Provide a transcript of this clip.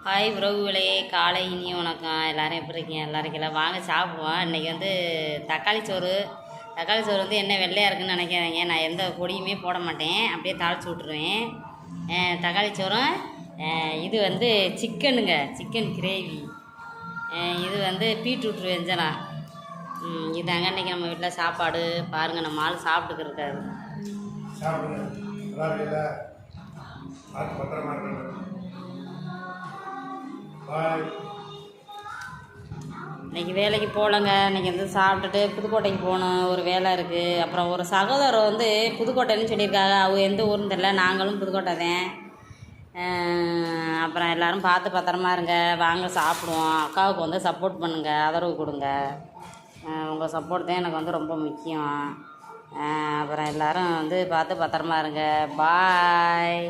Hi உறவுகளே, காலை இனிய வணக்கம். எல்லோரும் எப்படி இருக்கீங்க? எல்லோரும் இருக்கல, வாங்க சாப்பிடுவோம். இன்றைக்கி வந்து தக்காளி சோறு. தக்காளி சோறு வந்து என்ன வெள்ளையாக இருக்குதுன்னு நினைக்காதீங்க. நான் எந்த பொடியுமே போட மாட்டேன், அப்படியே தாளித்து விட்ருவேன். தக்காளி சோறும் இது வந்து சிக்கனுங்க, சிக்கன் கிரேவி. இது வந்து பீட்ரூட் வெஞ்சனா. இதாங்க இன்றைக்கி நம்ம வீட்டில் சாப்பாடு. பாருங்கள், நம்ம ஆள் சாப்பிட்டுக்கு இருக்காரு. இன்றைக்கி வேலைக்கு போகலங்க. இன்றைக்கி வந்து சாப்பிட்டுட்டு புதுக்கோட்டைக்கு போகணும், ஒரு வேலை இருக்குது. அப்புறம் ஒரு சகோதரர் வந்து புதுக்கோட்டைன்னு சொல்லியிருக்காங்க. அவங்க எந்த ஊருன்னு தெரியல, நாங்களும் புதுக்கோட்டை தான். அப்புறம் எல்லோரும் பார்த்து பத்திரமா இருங்க. வாங்க சாப்பிடுவோம். அக்காவுக்கு வந்து சப்போர்ட் பண்ணுங்கள், ஆதரவு கொடுங்க. உங்கள் சப்போர்ட் தான் எனக்கு வந்து ரொம்ப முக்கியம். அப்புறம் எல்லோரும் வந்து பார்த்து பத்திரமா இருங்க. பாய்.